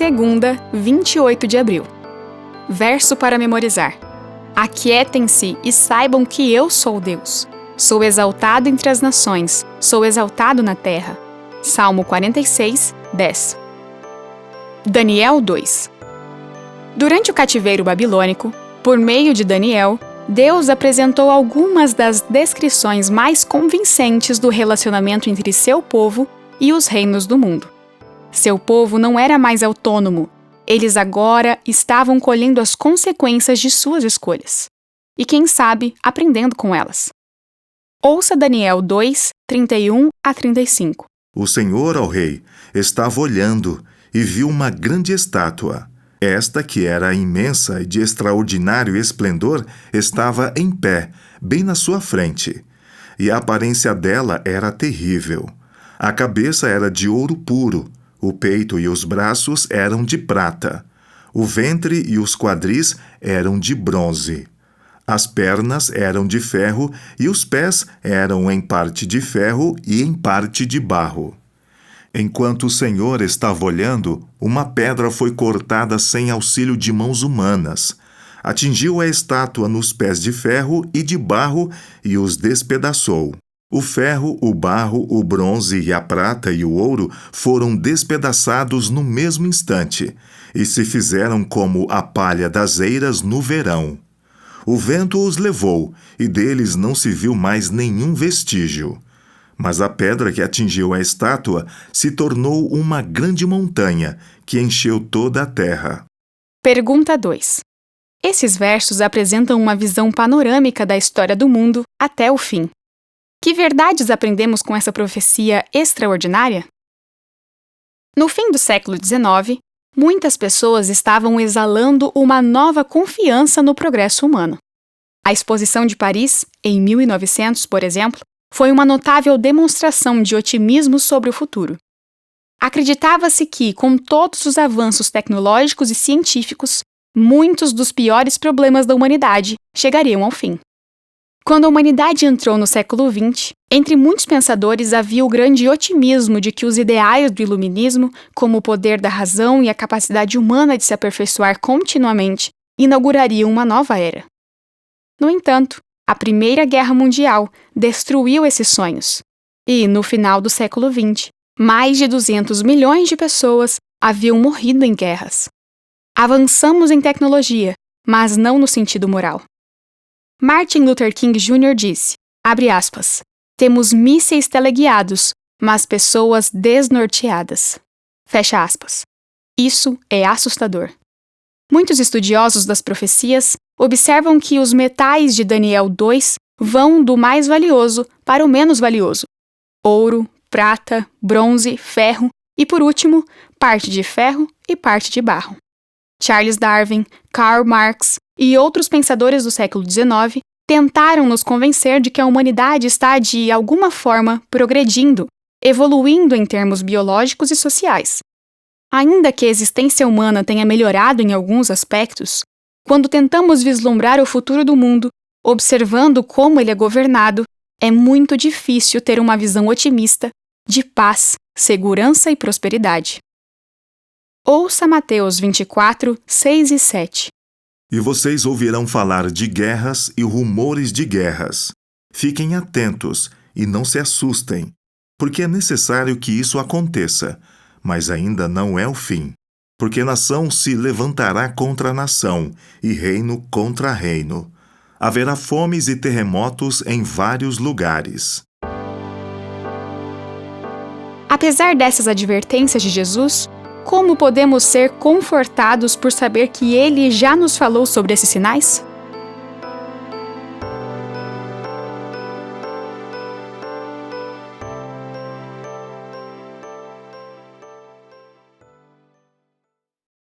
Segunda, 28 de abril. Verso para memorizar. Aquietem-se e saibam que eu sou Deus. Sou exaltado entre as nações, sou exaltado na terra. Salmo 46, 10. Daniel 2. Durante o cativeiro babilônico, por meio de Daniel, Deus apresentou algumas das descrições mais convincentes do relacionamento entre seu povo e os reinos do mundo. Seu povo não era mais autônomo, eles agora estavam colhendo as consequências de suas escolhas. E quem sabe, aprendendo com elas. Ouça Daniel 2, 31 a 35. O Senhor, ó rei, estava olhando e viu uma grande estátua. Esta, que era imensa e de extraordinário esplendor, estava em pé, bem na sua frente. E a aparência dela era terrível. A cabeça era de ouro puro, o peito e os braços eram de prata. O ventre e os quadris eram de bronze. As pernas eram de ferro e os pés eram em parte de ferro e em parte de barro. Enquanto o Senhor estava olhando, uma pedra foi cortada sem auxílio de mãos humanas. Atingiu a estátua nos pés de ferro e de barro e os despedaçou. O ferro, o barro, o bronze e a prata e o ouro foram despedaçados no mesmo instante e se fizeram como a palha das eiras no verão. O vento os levou e deles não se viu mais nenhum vestígio. Mas a pedra que atingiu a estátua se tornou uma grande montanha que encheu toda a terra. Pergunta 2. Esses versos apresentam uma visão panorâmica da história do mundo até o fim. Que verdades aprendemos com essa profecia extraordinária? No fim do século XIX, muitas pessoas estavam exalando uma nova confiança no progresso humano. A Exposição de Paris, em 1900, por exemplo, foi uma notável demonstração de otimismo sobre o futuro. Acreditava-se que, com todos os avanços tecnológicos e científicos, muitos dos piores problemas da humanidade chegariam ao fim. Quando a humanidade entrou no século XX, entre muitos pensadores havia o grande otimismo de que os ideais do iluminismo, como o poder da razão e a capacidade humana de se aperfeiçoar continuamente, inaugurariam uma nova era. No entanto, a Primeira Guerra Mundial destruiu esses sonhos. E, no final do século XX, mais de 200 milhões de pessoas haviam morrido em guerras. Avançamos em tecnologia, mas não no sentido moral. Martin Luther King Jr. disse, abre aspas, temos mísseis teleguiados, mas pessoas desnorteadas. Fecha aspas. Isso é assustador. Muitos estudiosos das profecias observam que os metais de Daniel 2 vão do mais valioso para o menos valioso. Ouro, prata, bronze, ferro e, por último, parte de ferro e parte de barro. Charles Darwin, Karl Marx e outros pensadores do século XIX tentaram nos convencer de que a humanidade está, de alguma forma, progredindo, evoluindo em termos biológicos e sociais. Ainda que a existência humana tenha melhorado em alguns aspectos, quando tentamos vislumbrar o futuro do mundo, observando como ele é governado, é muito difícil ter uma visão otimista de paz, segurança e prosperidade. Ouça Mateus 24, 6 e 7. E vocês ouvirão falar de guerras e rumores de guerras. Fiquem atentos e não se assustem, porque é necessário que isso aconteça, mas ainda não é o fim. Porque nação se levantará contra nação e reino contra reino. Haverá fomes e terremotos em vários lugares. Apesar dessas advertências de Jesus, como podemos ser confortados por saber que Ele já nos falou sobre esses sinais?